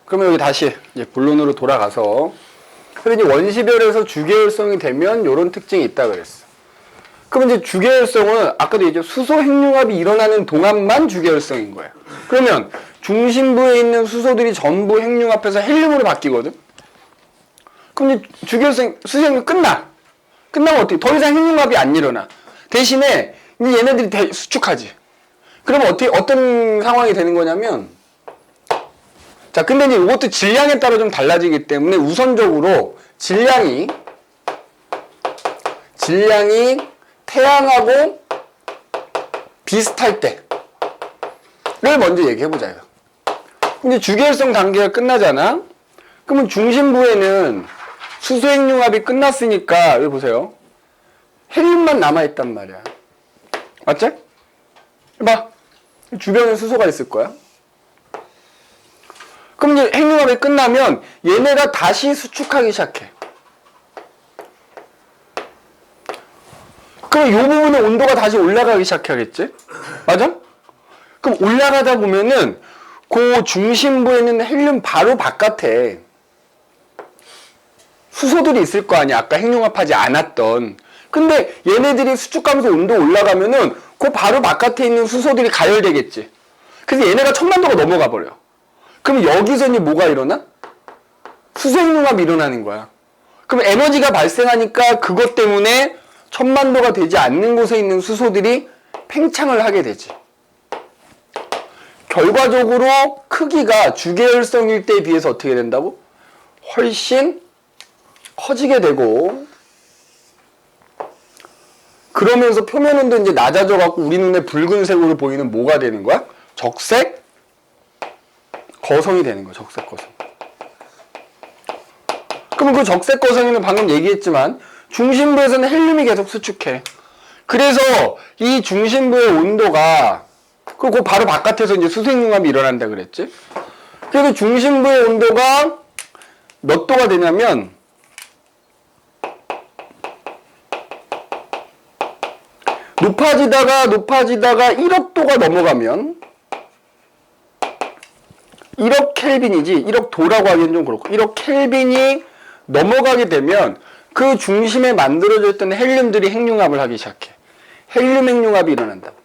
그러면 여기 다시 이제 본론으로 돌아가서, 그래서 이제 원시별에서 주계열성이 되면 이런 특징이 있다 그랬어. 그럼 이제 주계열성은 아까도 얘기했죠. 수소 핵융합이 일어나는 동안만 주계열성인 거예요. 그러면 중심부에 있는 수소들이 전부 핵융합해서 헬륨으로 바뀌거든. 그럼 이제 주계열성, 수소핵융합이 끝나면 어떻게? 더 이상 핵융합이 안 일어나. 대신에 이제 얘네들이 수축하지. 그러면 어떤 상황이 되는 거냐면, 자, 근데 이제 이것도 질량에 따라 좀 달라지기 때문에 우선적으로 질량이 태양하고 비슷할 때를 먼저 얘기해보자요. 근데 주계열성 단계가 끝나잖아? 그러면 중심부에는 수소핵융합이 끝났으니까, 여기 보세요. 헬륨만 남아있단 말이야. 맞지? 봐. 주변에 수소가 있을 거야. 그럼 이제 핵융합이 끝나면 얘네가 다시 수축하기 시작해. 그럼 이 부분의 온도가 다시 올라가기 시작하겠지? 맞아? 그럼 올라가다 보면은 그 중심부에 있는 헬륨 바로 바깥에 수소들이 있을 거 아니야. 아까 핵융합하지 않았던. 근데 얘네들이 수축하면서 온도 올라가면은 그 바로 바깥에 있는 수소들이 가열되겠지. 그래서 얘네가 1000만도가 넘어가 버려. 그럼 여기서 이제 뭐가 일어나? 수소핵융합이 일어나는 거야. 그럼 에너지가 발생하니까 그것 때문에 1000만도가 되지 않는 곳에 있는 수소들이 팽창을 하게 되지. 결과적으로 크기가 주계열성일 때에 비해서 어떻게 된다고? 훨씬 커지게 되고, 그러면서 표면 온도 이제 낮아져 갖고 우리 눈에 붉은색으로 보이는 뭐가 되는 거야? 적색 거성이 되는 거야. 적색 거성. 그럼 그 적색 거성에는 방금 얘기했지만 중심부에서는 헬륨이 계속 수축해. 그래서 이 중심부의 온도가, 그리고 바로 바깥에서 이제 수소핵융합이 일어난다 그랬지? 그래서 중심부의 온도가 몇 도가 되냐면 높아지다가 1억 도가 넘어가면, 1억 켈빈이지 1억 도라고 하기엔 좀 그렇고 1억 켈빈이 넘어가게 되면 그 중심에 만들어져 있던 헬륨들이 핵융합을 하기 시작해. 헬륨 핵융합이 일어난다고.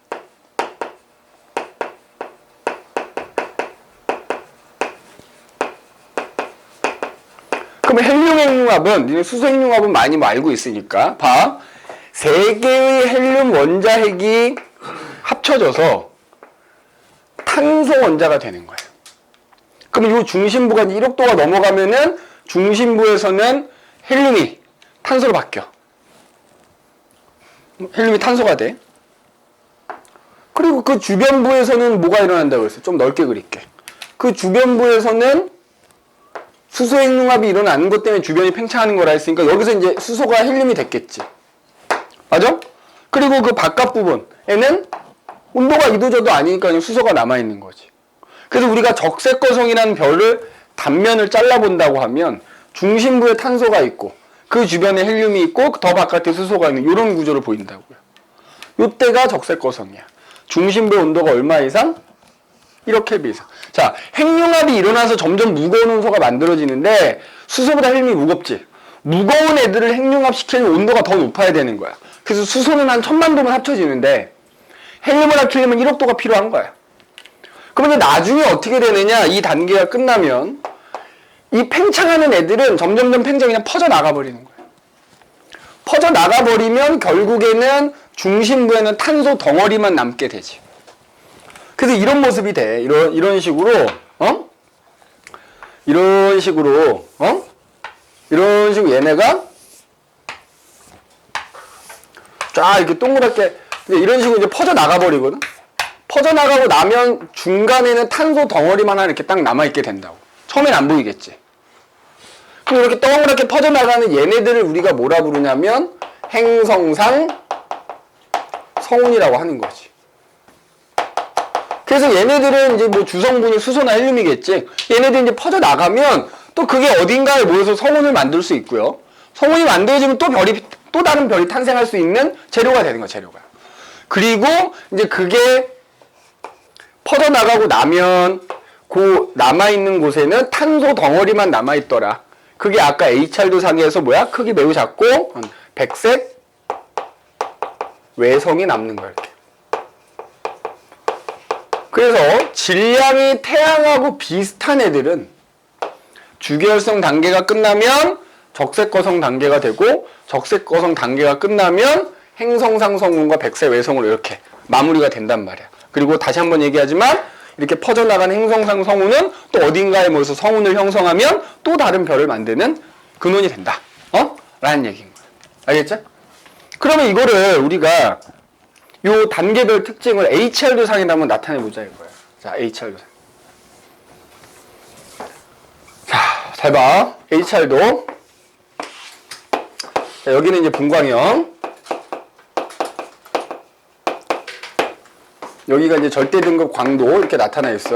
그럼 헬륨 핵융합은, 니네 수소 핵융합은 많이 뭐 알고 있으니까 봐. 3개의 헬륨 원자핵이 합쳐져서 탄소 원자가 되는 거예요. 그럼 이 중심부가 1억 도가 넘어가면은 중심부에서는 헬륨이 탄소로 바뀌어. 헬륨이 탄소가 돼. 그리고 그 주변부에서는 뭐가 일어난다고 했어요? 좀 넓게 그릴게. 그 주변부에서는 수소핵융합이 일어나는 것 때문에 주변이 팽창하는 거라 했으니까 여기서 이제 수소가 헬륨이 됐겠지. 맞아? 그리고 그 바깥 부분에는 온도가 이도저도 아니니까 수소가 남아있는 거지. 그래서 우리가 적색거성이라는 별을 단면을 잘라본다고 하면 중심부에 탄소가 있고 그 주변에 헬륨이 있고 더 바깥에 수소가 있는 이런 구조를 보인다고요. 이때가 적색거성이야. 중심부의 온도가 얼마 이상? 1억 켈빈 이상. 자, 핵융합이 일어나서 점점 무거운 원소가 만들어지는데 수소보다 헬륨이 무겁지. 무거운 애들을 핵융합 시키려면 온도가 더 높아야 되는 거야. 그래서 수소는 한 1000만도만 합쳐지는데 헬륨을 합치려면 1억 도가 필요한 거야. 그러면 나중에 어떻게 되느냐? 이 단계가 끝나면 이 팽창하는 애들은 점점점 팽창이 그냥 퍼져나가 버리는 거야. 퍼져나가 버리면 결국에는 중심부에는 탄소 덩어리만 남게 되지. 그래서 이런 모습이 돼. 이런 식으로, 이런 식으로 얘네가 쫙 이렇게 동그랗게 이런 식으로 이제 퍼져나가 버리거든. 퍼져나가고 나면 중간에는 탄소 덩어리만 하나 이렇게 딱 남아있게 된다고. 처음엔 안 보이겠지. 그럼 이렇게 동그랗게 퍼져나가는 얘네들을 우리가 뭐라 부르냐면 행성상 성운이라고 하는 거지. 그래서 얘네들은 이제 뭐 주성분이 수소나 헬륨이겠지. 얘네들이 이제 퍼져나가면 또 그게 어딘가에 모여서 성운을 만들 수 있고요. 성운이 만들어지면 또 다른 별이 탄생할 수 있는 재료가 되는 거야, 재료가. 그리고 이제 그게 퍼져나가고 나면 그 남아있는 곳에는 탄소 덩어리만 남아있더라. 그게 아까 HR도상에서 뭐야? 크기 매우 작고 백색 외성이 남는 거야. 이렇게. 그래서 질량이 태양하고 비슷한 애들은 주계열성 단계가 끝나면 적색거성 단계가 되고 적색거성 단계가 끝나면 행성상성운과 백색 외성으로 이렇게 마무리가 된단 말이야. 그리고 다시 한번 얘기하지만 이렇게 퍼져나간 행성상성운은 또 어딘가에 모여서 성운을 형성하면 또 다른 별을 만드는 근원이 된다. 라는 얘기인 거야. 알겠죠? 그러면 이거를 우리가 요 단계별 특징을 HR도상이라 한번 나타내보자 이거야. 자, HR도상. 자, 잘 봐. HR도. 자, 여기는 이제 분광형. 여기가 이제 절대 등급 광도 이렇게 나타나 있어.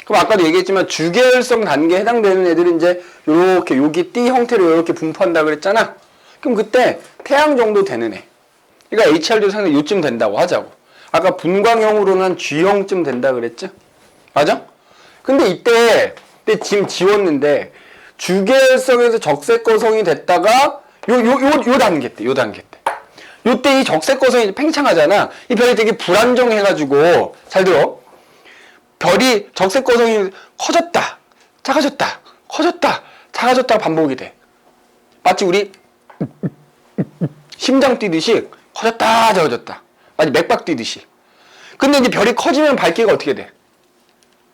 그럼 아까도 얘기했지만 주계열성 단계에 해당되는 애들은 이제 요렇게 여기 띠 형태로 이렇게 분포한다 그랬잖아. 그럼 그때 태양 정도 되는 애. 그러니까 HR도 상당히 요쯤 된다고 하자고. 아까 분광형으로는 한 G형쯤 된다 그랬죠? 맞아? 근데 이때 지금 지웠는데 주계열성에서 적색거성이 됐다가 요 단계 때. 요때 이 적색거성이 팽창하잖아. 이 별이 되게 불안정해가지고 잘 들어. 별이 적색거성이 커졌다, 작아졌다, 커졌다, 작아졌다 반복이 돼. 마치 우리 심장 뛰듯이 커졌다, 작아졌다. 마치 맥박 뛰듯이. 근데 이제 별이 커지면 밝기가 어떻게 돼?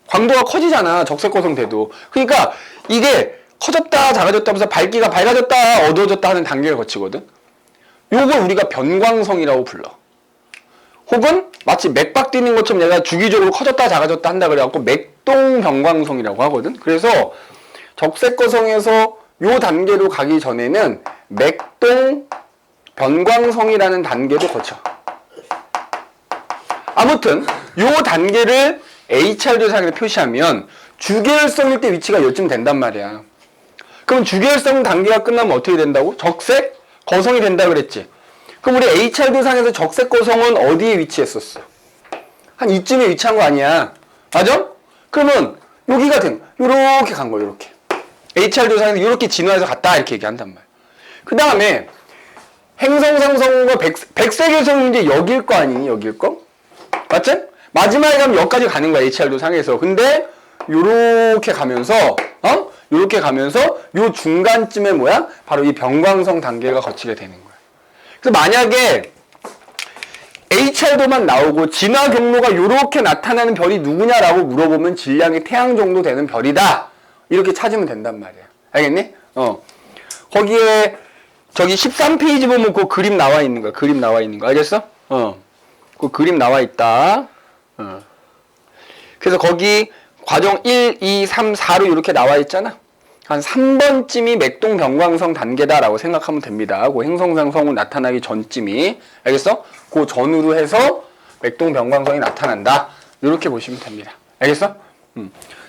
광도가 커지잖아. 적색거성 돼도. 그러니까 이게 커졌다, 작아졌다 하면서 밝기가 밝아졌다, 어두워졌다 하는 단계를 거치거든. 요걸 우리가 변광성이라고 불러. 혹은 마치 맥박 뛰는 것처럼 얘가 주기적으로 커졌다 작아졌다 한다 그래갖고 맥동 변광성이라고 하거든. 그래서 적색거성에서 요 단계로 가기 전에는 맥동 변광성이라는 단계도 거쳐. 아무튼 요 단계를 HR도상에 표시하면 주계열성일 때 위치가 요쯤 된단 말이야. 그럼 주계열성 단계가 끝나면 어떻게 된다고? 적색 거성이 된다 그랬지. 그럼 우리 HR도상에서 적색거성은 어디에 위치했었어? 한 이쯤에 위치한 거 아니야. 맞아? 그러면 여기가 요렇게 간 거야. 요렇게. HR도상에서 요렇게 진화해서 갔다 이렇게 얘기한단 말이야. 그 다음에 행성상성과 백색외성은 이제 여길 거 아니니? 여길 거? 맞지? 마지막에 가면 여기까지 가는 거야. HR도상에서. 근데 요렇게 가면서 요렇게 가면서 요 중간쯤에 뭐야? 바로 이 변광성 단계가 거치게 되는 거야. 그래서 만약에 HR도만 나오고 진화 경로가 요렇게 나타나는 별이 누구냐라고 물어보면 질량이 태양 정도 되는 별이다. 이렇게 찾으면 된단 말이야. 알겠니? 거기에 저기 13페이지 보면 그 그림 나와 있는 거야. 그림 나와 있는 거. 알겠어? 그 그림 나와 있다. 그래서 거기 과정 1, 2, 3, 4로 이렇게 나와 있잖아. 한 3번쯤이 맥동 변광성 단계다라고 생각하면 됩니다. 그 행성상성운 나타나기 전쯤이. 알겠어? 그 전후로 해서 맥동 변광성이 나타난다. 이렇게 보시면 됩니다. 알겠어?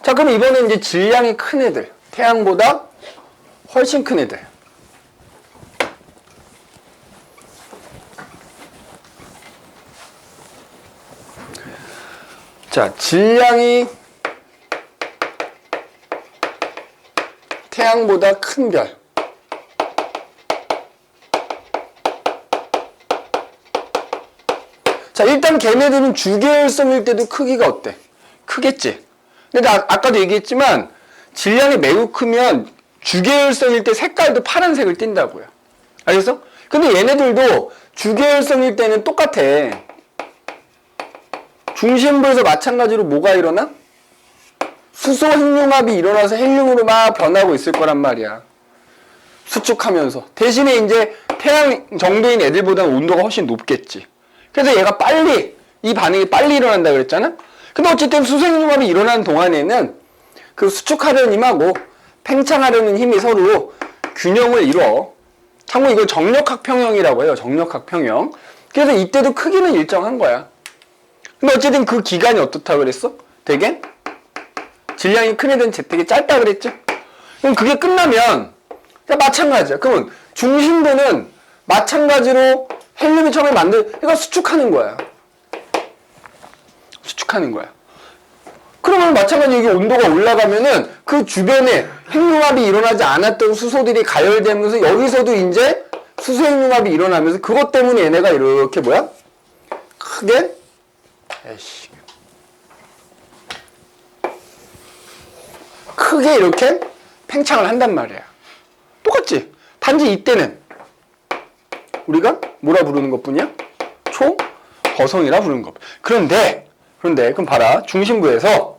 자, 그럼 이번엔 이제 질량이 큰 애들. 태양보다 훨씬 큰 애들. 자, 질량이 태양보다 큰 별. 자, 일단 걔네들은 주계열성일 때도 크기가 어때? 크겠지? 근데 나 아까도 얘기했지만 질량이 매우 크면 주계열성일 때 색깔도 파란색을 띈다고요. 알겠어? 근데 얘네들도 주계열성일 때는 똑같아. 중심부에서 마찬가지로 뭐가 일어나? 수소 핵융합이 일어나서 헬륨으로 막 변하고 있을 거란 말이야. 수축하면서. 대신에 이제 태양 정도인 애들보다는 온도가 훨씬 높겠지. 그래서 얘가 이 반응이 빨리 일어난다 그랬잖아? 근데 어쨌든 수소 핵융합이 일어나는 동안에는 그 수축하려는 힘하고 팽창하려는 힘이 서로 균형을 이뤄. 참고 이걸 정력학평형이라고 해요. 정력학평형. 그래서 이때도 크기는 일정한 거야. 근데 어쨌든 그 기간이 어떻다 그랬어? 되게 질량이 큰 애들은 되게 짧다 그랬죠? 그럼 그게 끝나면 마찬가지야. 그러면 중심부는 마찬가지로 헬륨이 처음에 그러니까 수축하는 거야. 수축하는 거야. 그러면 그러면 마찬가지로 이게 온도가 올라가면은 그 주변에 핵융합이 일어나지 않았던 수소들이 가열되면서 여기서도 이제 수소 핵융합이 일어나면서 그것 때문에 얘네가 이렇게 뭐야? 크게 크게 이렇게 팽창을 한단 말이야. 똑같지? 단지 이때는 우리가 뭐라 부르는 것뿐이야? 초거성이라 부르는 것. 그런데 그럼 봐라. 중심부에서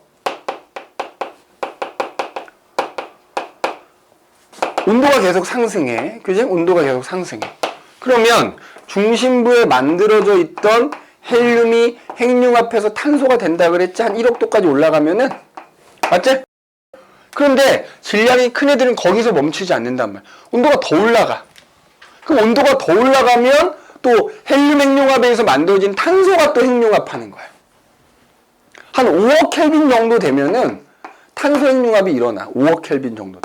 온도가 계속 상승해. 그지? 온도가 계속 상승해. 그러면 중심부에 만들어져 있던 헬륨이 핵융합해서 탄소가 된다 그랬지? 한 1억 도까지 올라가면은 맞지? 그런데 질량이 큰 애들은 거기서 멈추지 않는단 말이야. 온도가 더 올라가. 그럼 온도가 더 올라가면 또 헬륨 핵융합에 의해서 만들어진 탄소가 또 핵융합하는 거야. 한 5억 켈빈 정도 되면은 탄소 핵융합이 일어나. 5억 켈빈 정도.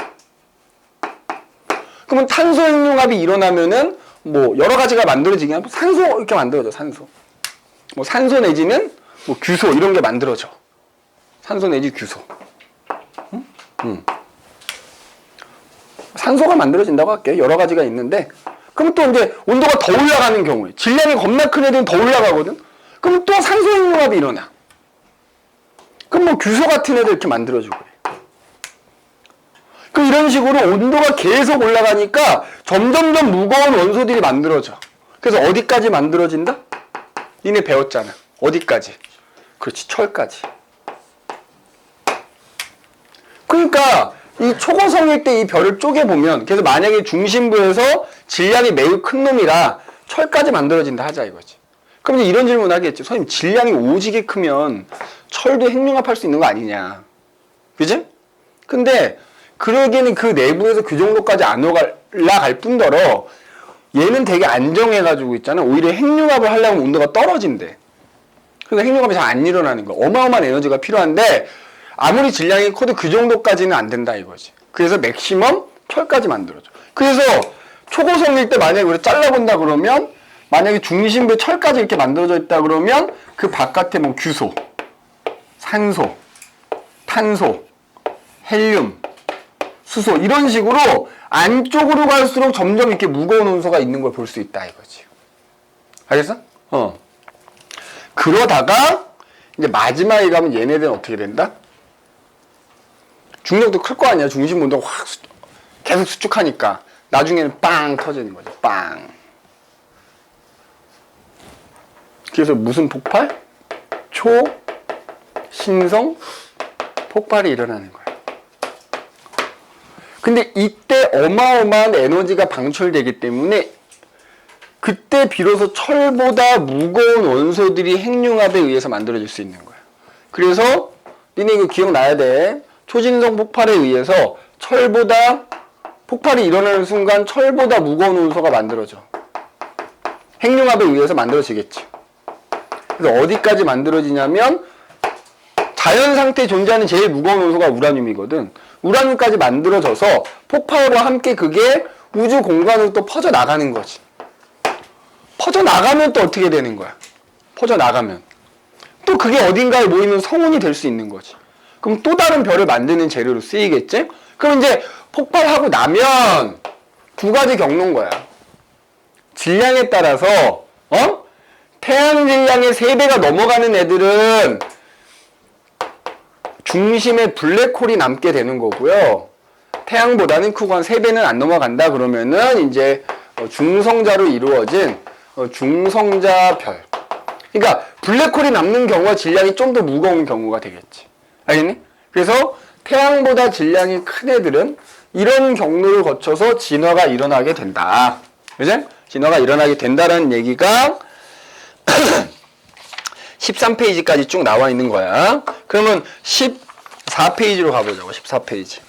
그러면 탄소 핵융합이 일어나면은 뭐 여러 가지가 만들어지긴 하고 산소 이렇게 만들어져. 산소. 뭐 산소 내지는 뭐 규소 이런 게 만들어져. 산소 내지 규소. 산소가 만들어진다고 할게. 여러 가지가 있는데 그럼 또 이제 온도가 더 올라가는 경우에 질량이 겁나 큰 애들은 더 올라가거든. 그럼 또 산소 핵융합이 일어나. 그럼 뭐 규소 같은 애들 이렇게 만들어주고 그래. 그 이런 식으로 온도가 계속 올라가니까 점점점 무거운 원소들이 만들어져. 그래서 어디까지 만들어진다? 니네 배웠잖아. 어디까지? 그렇지, 철까지. 그러니까 이 초고성일 때 이 별을 쪼개보면 그래서 만약에 중심부에서 질량이 매우 큰 놈이라 철까지 만들어진다 하자 이거지. 그럼 이제 이런 질문 하겠지. 선생님 질량이 오지게 크면 철도 핵융합할 수 있는 거 아니냐. 그지? 근데 그러기에는 그 내부에서 그 정도까지 안 올라갈 뿐더러 얘는 되게 안정해가지고 있잖아. 오히려 핵융합을 하려면 온도가 떨어진대. 그래서 핵융합이 잘 안 일어나는 거야. 어마어마한 에너지가 필요한데 아무리 질량이 커도 그 정도까지는 안 된다 이거지. 그래서 맥시멈 철까지 만들어줘. 그래서 초고성일 때 만약에 우리가 잘라본다 그러면 만약에 중심부에 철까지 이렇게 만들어져 있다 그러면 그 바깥에 뭐 규소, 산소, 탄소, 헬륨, 수소 이런 식으로 안쪽으로 갈수록 점점 이렇게 무거운 원소가 있는 걸 볼 수 있다 이거지. 알겠어? 그러다가 이제 마지막에 가면 얘네들은 어떻게 된다? 중력도 클 거 아니야. 중심 온도가 확 계속 수축하니까 나중에는 빵 터지는 거죠. 빵. 그래서 무슨 폭발? 초신성 폭발이 일어나는 거야. 근데 이때 어마어마한 에너지가 방출되기 때문에 그때 비로소 철보다 무거운 원소들이 핵융합에 의해서 만들어질 수 있는 거야. 그래서 니네 이거 기억나야 돼. 초진성 폭발에 의해서 철보다 폭발이 일어나는 순간 철보다 무거운 원소가 만들어져. 핵융합에 의해서 만들어지겠지. 그래서 어디까지 만들어지냐면 자연 상태에 존재하는 제일 무거운 원소가 우라늄이거든. 우라늄까지 만들어져서 폭발과 함께 그게 우주 공간으로 또 퍼져 나가는 거지. 퍼져 나가면 또 어떻게 되는 거야? 퍼져 나가면 또 그게 어딘가에 모이면 성운이 될 수 있는 거지. 그럼 또 다른 별을 만드는 재료로 쓰이겠지? 그럼 이제 폭발하고 나면 두 가지 경로인 거야. 질량에 따라서 태양 질량의 3배가 넘어가는 애들은 중심에 블랙홀이 남게 되는 거고요. 태양보다는 크고 한 3배는 안 넘어간다 그러면은 이제 중성자로 이루어진 중성자별. 그러니까 블랙홀이 남는 경우가 질량이 좀 더 무거운 경우가 되겠지. 알겠니? 그래서 태양보다 질량이 큰 애들은 이런 경로를 거쳐서 진화가 일어나게 된다. 그지? 진화가 일어나게 된다는 얘기가 13페이지까지 쭉 나와 있는 거야. 그러면 14페이지로 가보자고. 14페이지.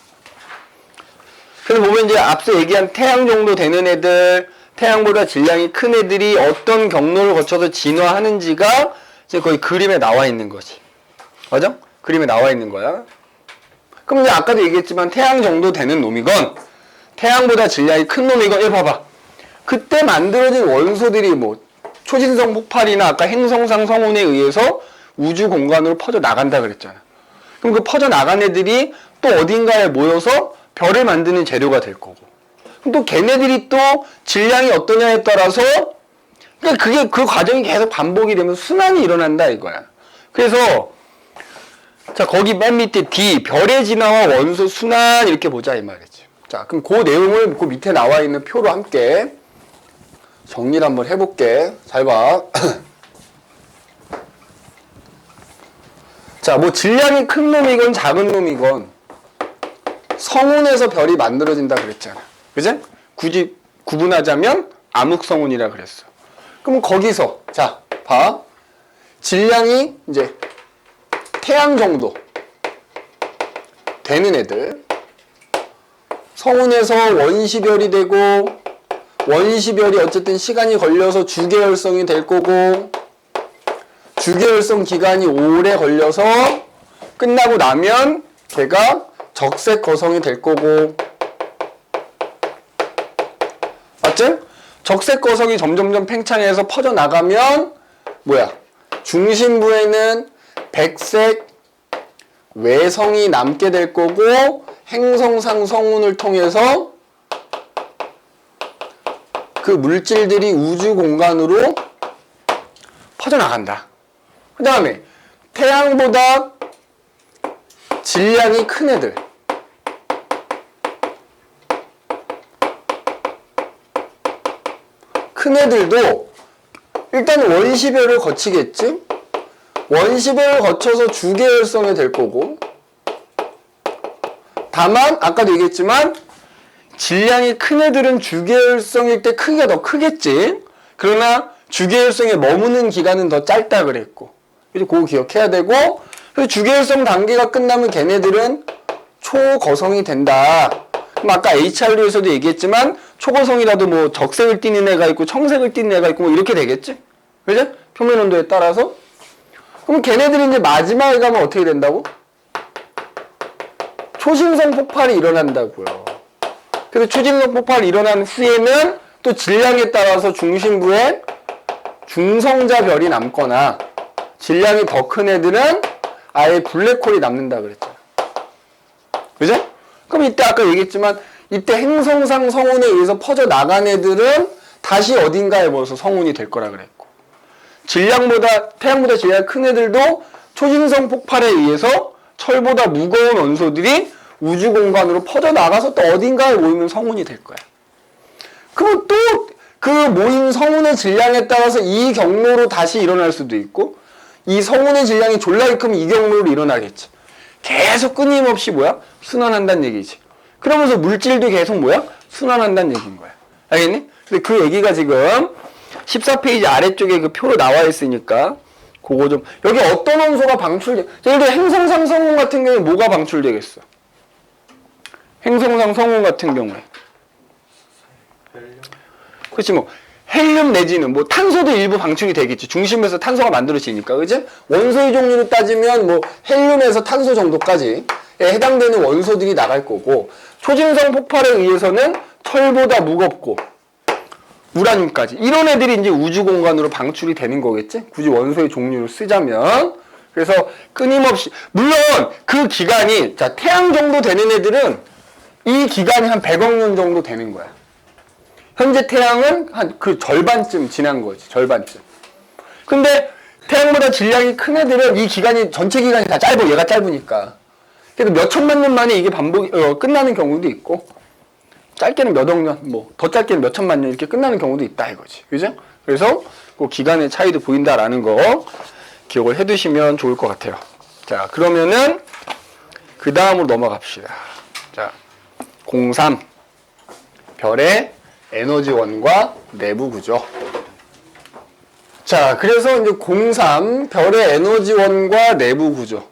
그래서 보면 이제 앞서 얘기한 태양 정도 되는 애들, 태양보다 질량이 큰 애들이 어떤 경로를 거쳐서 진화하는지가 이제 거의 그림에 나와 있는 거지. 맞아? 그림에 나와 있는 거야. 그럼 이제 아까도 얘기했지만 태양 정도 되는 놈이건 태양보다 질량이 큰 놈이건 얘 봐봐. 그때 만들어진 원소들이 뭐 초진성 폭발이나 아까 행성상 성운에 의해서 우주 공간으로 퍼져 나간다 그랬잖아. 그럼 그 퍼져나간 애들이 또 어딘가에 모여서 별을 만드는 재료가 될 거고. 그럼 또 걔네들이 또 질량이 어떠냐에 따라서 그러니까 그게 그 과정이 계속 반복이 되면서 순환이 일어난다 이거야. 그래서 자 거기 맨 밑에 D 별의 진화와 원소 순환 이렇게 보자 이 말이지. 자 그럼 그 내용을 그 밑에 나와 있는 표로 함께 정리를 한번 해볼게. 잘 봐. 자, 뭐 질량이 큰 놈이건 작은 놈이건 성운에서 별이 만들어진다 그랬잖아. 그지? 굳이 구분하자면 암흑성운이라 그랬어. 그럼 거기서 자, 봐. 질량이 이제 태양 정도 되는 애들 성운에서 원시별이 되고 원시별이 어쨌든 시간이 걸려서 주계열성이 될 거고 주계열성 기간이 오래 걸려서 끝나고 나면 걔가 적색 거성이 될 거고 맞지? 적색 거성이 점점점 팽창해서 퍼져나가면 뭐야? 중심부에는 백색 외성이 남게 될 거고 행성상 성운을 통해서 그 물질들이 우주 공간으로 퍼져나간다. 그 다음에 태양보다 질량이 큰 애들 큰 애들도 일단 원시별을 거치겠지? 원시별을 거쳐서 주계열성이 될 거고 다만 아까도 얘기했지만 질량이 큰 애들은 주계열성일 때 크기가 더 크겠지. 그러나 주계열성에 머무는 기간은 더 짧다 그랬고 그래서 그거 기억해야 되고 그래서 주계열성 단계가 끝나면 걔네들은 초거성이 된다. 그럼 아까 HR로에서도 얘기했지만 초거성이라도 뭐 적색을 띠는 애가 있고 청색을 띠는 애가 있고 뭐 이렇게 되겠지. 그죠? 표면 온도에 따라서. 그럼 걔네들이 이제 마지막에 가면 어떻게 된다고? 초신성 폭발이 일어난다고요. 그래서 초신성 폭발이 일어난 후에는 또 질량에 따라서 중심부에 중성자 별이 남거나 질량이 더 큰 애들은 아예 블랙홀이 남는다 그랬잖아. 그죠? 그럼 이때 아까 얘기했지만 이때 행성상 성운에 의해서 퍼져나간 애들은 다시 어딘가에 모여서 성운이 될 거라 그랬고 태양보다 질량이 큰 애들도 초신성 폭발에 의해서 철보다 무거운 원소들이 우주 공간으로 퍼져나가서 또 어딘가에 모이면 성운이 될 거야. 그럼 또 그 모인 성운의 질량에 따라서 이 경로로 다시 일어날 수도 있고 이 성운의 질량이 졸라 크면 이 경로로 일어나겠지. 계속 끊임없이 뭐야? 순환한다는 얘기지. 그러면서 물질도 계속 뭐야? 순환한다는 얘기인 거야. 알겠니? 근데 그 얘기가 지금 14페이지 아래쪽에 그 표로 나와 있으니까 그거 좀 여기 어떤 원소가 방출돼? 예를 들어 행성상 성운 같은 경우에 뭐가 방출되겠어? 행성상 성운 같은 경우에 그렇지 뭐 헬륨 내지는 뭐 탄소도 일부 방출이 되겠지. 중심에서 탄소가 만들어지니까 그지? 원소의 종류로 따지면 뭐 헬륨에서 탄소 정도까지 해당되는 원소들이 나갈 거고 초진성 폭발에 의해서는 철보다 무겁고 우라늄까지 이런 애들이 이제 우주 공간으로 방출이 되는 거겠지? 굳이 원소의 종류를 쓰자면 그래서 끊임없이 물론 그 기간이 자 태양 정도 되는 애들은 이 기간이 한 100억 년 정도 되는 거야. 현재 태양은 한 그 절반쯤 지난 거지. 절반쯤. 근데 태양보다 질량이 큰 애들은 이 기간이 전체 기간이 다 짧아. 얘가 짧으니까. 그래도 몇 천만 년 만에 이게 끝나는 경우도 있고 짧게는 몇 억 년, 뭐 더 짧게는 몇 천만 년 이렇게 끝나는 경우도 있다 이거지. 그죠? 그래서 그 기간의 차이도 보인다라는 거 기억을 해두시면 좋을 것 같아요. 자, 그러면은 그 다음으로 넘어갑시다. 자, 03 별의 에너지원과 내부 구조. 자, 그래서 이제 03 별의 에너지원과 내부 구조.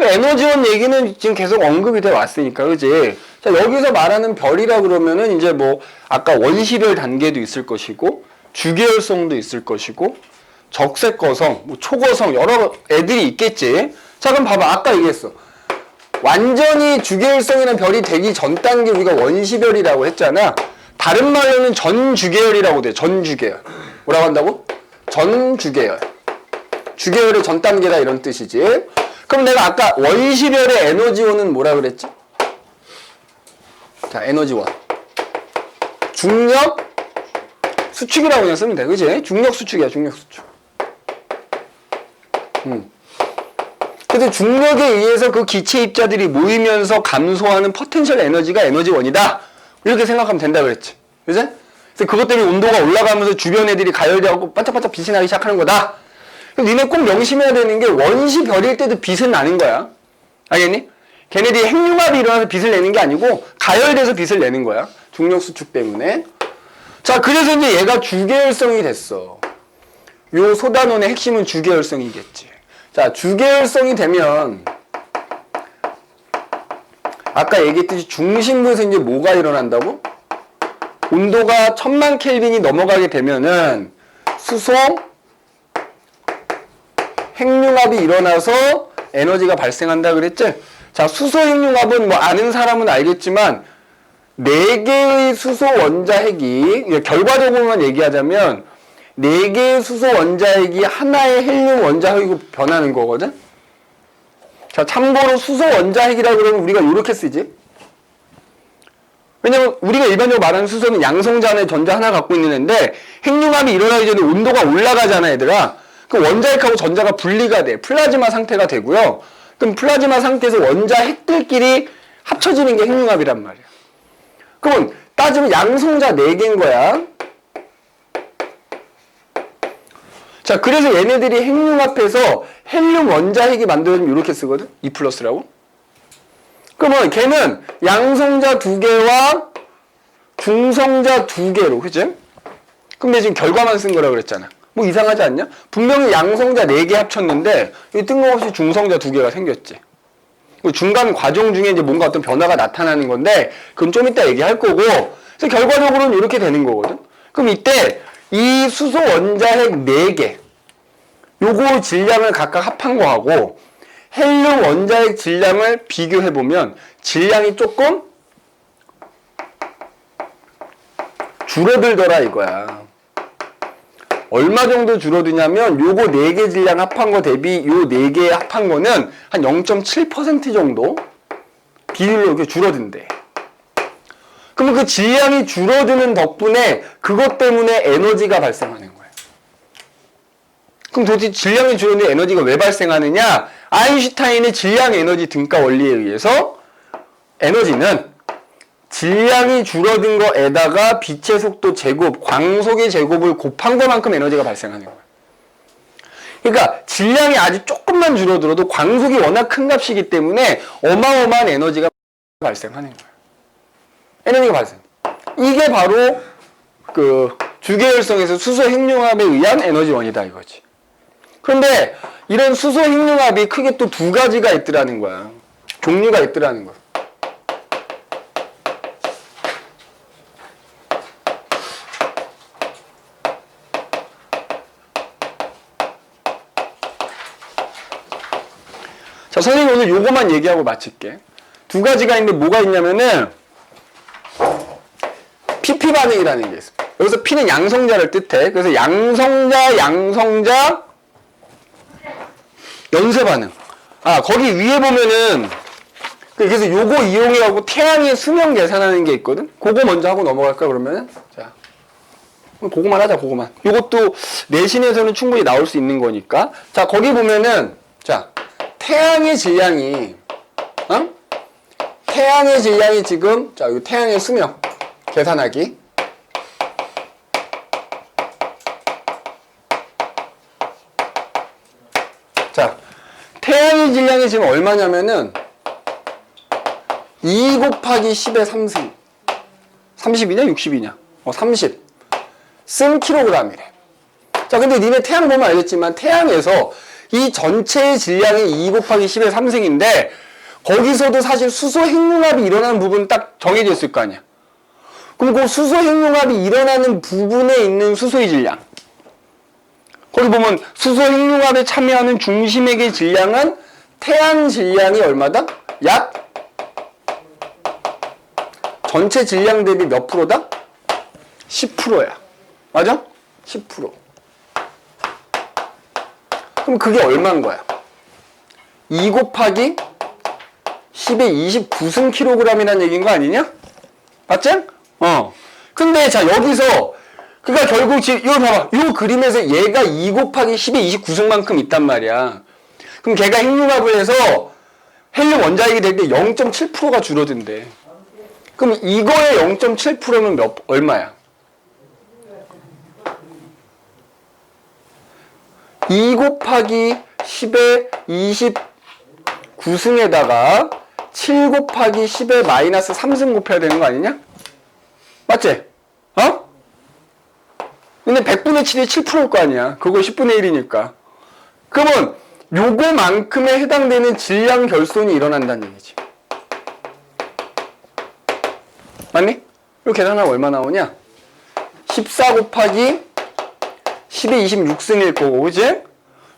에너지원 얘기는 지금 계속 언급이 돼 왔으니까, 그지? 자, 여기서 말하는 별이라 그러면은 이제 뭐 아까 원시별 단계도 있을 것이고 주계열성도 있을 것이고 적색거성, 뭐 초거성 여러 애들이 있겠지. 자, 그럼 봐봐. 아까 얘기했어. 완전히 주계열성이라는 별이 되기 전 단계 우리가 원시별이라고 했잖아. 다른 말로는 전주계열이라고 돼. 전주계열. 뭐라고 한다고? 전주계열. 주계열의 전 단계다 이런 뜻이지. 그럼 내가 아까 원시별의 에너지원은 뭐라 그랬지? 자, 에너지원. 중력 수축이라고 그냥 쓰면 돼. 그치? 중력 수축이야, 중력 수축. 그래서 중력에 의해서 그 기체 입자들이 모이면서 감소하는 포텐셜 에너지가 에너지원이다. 이렇게 생각하면 된다 그랬지. 그치? 그래서 그것 때문에 온도가 올라가면서 주변 애들이 가열되고 반짝반짝 빛이 나기 시작하는 거다. 니네 꼭 명심해야 되는 게 원시별일 때도 빛은 나는 거야. 알겠니? 걔네들이 핵융합이 일어나서 빛을 내는 게 아니고 가열돼서 빛을 내는 거야. 중력 수축 때문에. 자, 그래서 이제 얘가 주계열성이 됐어. 요 소단원의 핵심은 주계열성이겠지. 자, 주계열성이 되면 아까 얘기했듯이 중심부에서 이제 뭐가 일어난다고? 온도가 1000만 켈빈이 넘어가게 되면은 수소 핵융합이 일어나서 에너지가 발생한다 그랬지? 자, 수소 핵융합은 뭐 아는 사람은 알겠지만 4개의 수소 원자핵이 결과적으로만 얘기하자면 4개의 수소 원자핵이 하나의 헬륨 원자핵으로 변하는 거거든? 자, 참고로 수소 원자핵이라 그러면 우리가 이렇게 쓰지? 왜냐면 우리가 일반적으로 말하는 수소는 양성자 안에 전자 하나 갖고 있는 애인데 핵융합이 일어나기 전에 온도가 올라가잖아, 얘들아. 그 원자핵하고 전자가 분리가 돼. 플라즈마 상태가 되고요. 그럼 플라즈마 상태에서 원자핵들끼리 합쳐지는 게 핵융합이란 말이야. 그러면 따지면 양성자 4개인 거야. 자, 그래서 얘네들이 핵융합해서 헬륨 원자핵이 만들어지면 이렇게 쓰거든? 2+라고. 그러면 걔는 양성자 2개와 중성자 2개로, 그치? 근데 지금 결과만 쓴 거라 그랬잖아. 뭐 이상하지 않냐? 분명히 양성자 4개 합쳤는데 이 뜬금없이 중성자 2개가 생겼지. 중간 과정 중에 이제 뭔가 어떤 변화가 나타나는 건데 그건 좀 이따 얘기할 거고, 그래서 결과적으로는 이렇게 되는 거거든. 그럼 이때 이 수소 원자핵 4개 요거 질량을 각각 합한 거하고 헬륨 원자핵 질량을 비교해보면 질량이 조금 줄어들더라 이거야. 얼마 정도 줄어드냐면 요거 4개 질량 합한 거 대비 요 4개 합한 거는 한 0.7% 정도 비율로 이렇게 줄어든대. 그러면 그 질량이 줄어드는 덕분에 그것 때문에 에너지가 발생하는 거야. 그럼 도대체 질량이 줄어드는 에너지가 왜 발생하느냐? 아인슈타인의 질량 에너지 등가 원리에 의해서 에너지는 질량이 줄어든 거에다가 빛의 속도 제곱, 광속의 제곱을 곱한 것만큼 에너지가 발생하는 거야. 그러니까 질량이 아주 조금만 줄어들어도 광속이 워낙 큰 값이기 때문에 어마어마한 에너지가 발생하는 거야. 에너지가 발생. 이게 바로 그 주계열성에서 수소 핵융합에 의한 에너지원이다 이거지. 그런데 이런 수소 핵융합이 크게 또 2가지가 있더라는 거야. 종류가 있더라는 거야. 자, 선생님 오늘 요거만 얘기하고 마칠게. 2가지가 있는데 뭐가 있냐면은 PP 반응이라는 게 있어. 여기서 P는 양성자를 뜻해. 그래서 양성자 연쇄 반응. 아, 거기 위에 보면은 그래서 요거 이용해갖고 태양의 수명 계산하는 게 있거든. 그거 먼저 하고 넘어갈까 그러면은? 자, 그거만 하자. 그거만. 요것도 내신에서는 충분히 나올 수 있는 거니까. 자, 거기 보면은 자, 태양의 질량이 태양의 질량이 지금 자, 요 태양의 수명 계산하기. 자, 태양의 질량이 지금 얼마냐면은 2 곱하기 10의 3승. 30이냐 60이냐? 30. 쓴 킬로그램이래. 자, 근데 니네 태양 보면 알겠지만 태양에서 이 전체의 질량이 2 곱하기 10의 3승인데 거기서도 사실 수소 핵융합이 일어나는 부분은 딱 정해져 있을 거 아니야. 그럼 그 수소 핵융합이 일어나는 부분에 있는 수소의 질량. 거기 보면 수소 핵융합에 참여하는 중심액의 질량은 태양 질량이 얼마다? 약 전체 질량 대비 몇 프로다? 10%야. 맞아? 10%. 그럼 그게 얼마인 거야? 2 곱하기 10의 29승 킬로그램이라는 얘기인 거 아니냐? 맞지? 근데 자 여기서 그러니까 결국 지금 이거 봐봐. 이 그림에서 얘가 2 곱하기 10의 29승만큼 있단 말이야. 그럼 걔가 핵융합을 해서 헬륨 원자핵이 될 때 0.7%가 줄어든대. 그럼 이거의 0.7%는 얼마야? 2 곱하기 10의 29승에다가 7 곱하기 10의 마이너스 3승 곱해야 되는 거 아니냐? 맞지? 근데 100분의 7이 7%일 거 아니야. 그거 10분의 1이니까. 그러면 요거만큼에 해당되는 질량 결손이 일어난다는 얘기지. 맞니? 이거 계산하면 얼마 나오냐? 14 곱하기 10의 26승일 거고, 그지?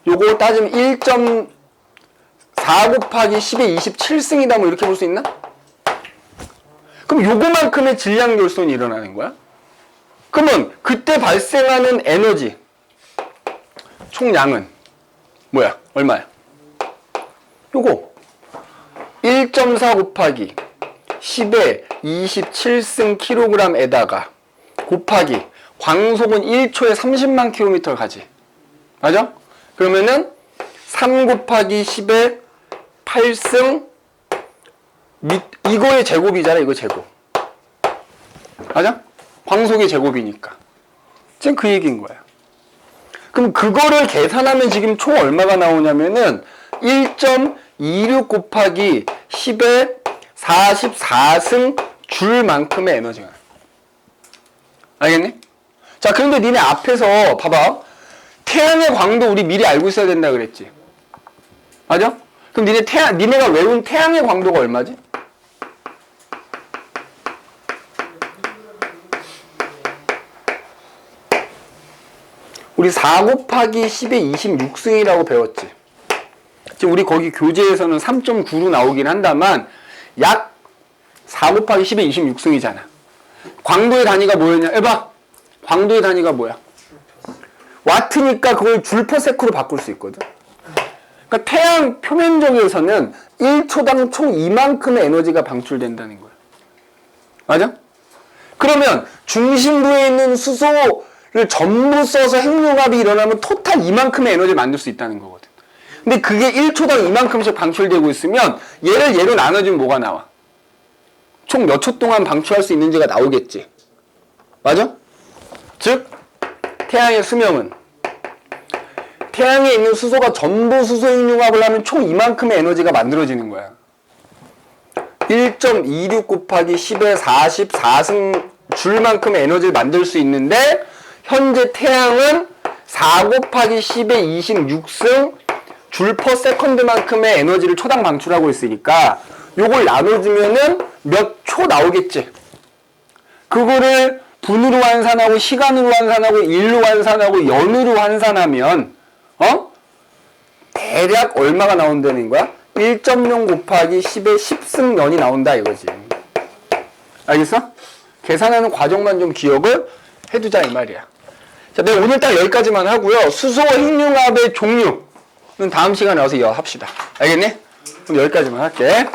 요거 따지면 1.4 곱하기 10의 27승이다 뭐 이렇게 볼 수 있나? 그럼 요거만큼의 질량 결손이 일어나는 거야? 그러면 그때 발생하는 에너지 총량은 뭐야? 얼마야? 요거 1.4 곱하기 10의 27승 킬로그램에다가 곱하기 광속은 1초에 30만 킬로미터를 가지. 맞아? 그러면은 3 곱하기 10의 8승 이거의 제곱이잖아. 이거 제곱. 맞아? 광속의 제곱이니까. 지금 그 얘기인 거야. 그럼 그거를 계산하면 지금 총 얼마가 나오냐면은 1.26 곱하기 10의 44승 줄만큼의 에너지가 나요. 알겠니? 자, 그런데 니네 앞에서 봐봐. 태양의 광도 우리 미리 알고 있어야 된다 그랬지. 맞아? 그럼 니네가 외운 태양의 광도가 얼마지? 우리 4 곱하기 10의 26승이라고 배웠지. 지금 우리 거기 교재에서는 3.9로 나오긴 한다만 약 4 곱하기 10의 26승이잖아. 광도의 단위가 뭐였냐? 해봐. 광도의 단위가 뭐야? 와트니까 그걸 줄 퍼세크로 바꿀 수 있거든. 그러니까 태양 표면적에서는 1초당 총 이만큼의 에너지가 방출된다는 거야. 맞아? 그러면 중심부에 있는 수소를 전부 써서 핵융합이 일어나면 토탈 이만큼의 에너지를 만들 수 있다는 거거든. 근데 그게 1초당 이만큼씩 방출되고 있으면 얘를 얘로 나눠주면 뭐가 나와? 총 몇 초 동안 방출할 수 있는지가 나오겠지. 맞아? 즉 태양의 수명은 태양에 있는 수소가 전부 수소 핵융합을 하면 총 이만큼의 에너지가 만들어지는 거야. 1.26 곱하기 10의 44승 줄만큼의 에너지를 만들 수 있는데 현재 태양은 4 곱하기 10의 26승 줄 퍼 세컨드만큼의 에너지를 초당 방출하고 있으니까 요걸 나눠주면은 몇 초 나오겠지. 그거를 분으로 환산하고 시간으로 환산하고 일로 환산하고 연으로 환산하면 대략 얼마가 나온다는 거야? 1.0 곱하기 10의 10승 년이 나온다 이거지. 알겠어? 계산하는 과정만 좀 기억을 해두자 이 말이야. 자, 내가 오늘 딱 여기까지만 하고요. 수소 핵융합의 종류는 다음 시간에 와서 이어합시다. 알겠니? 그럼 여기까지만 할게.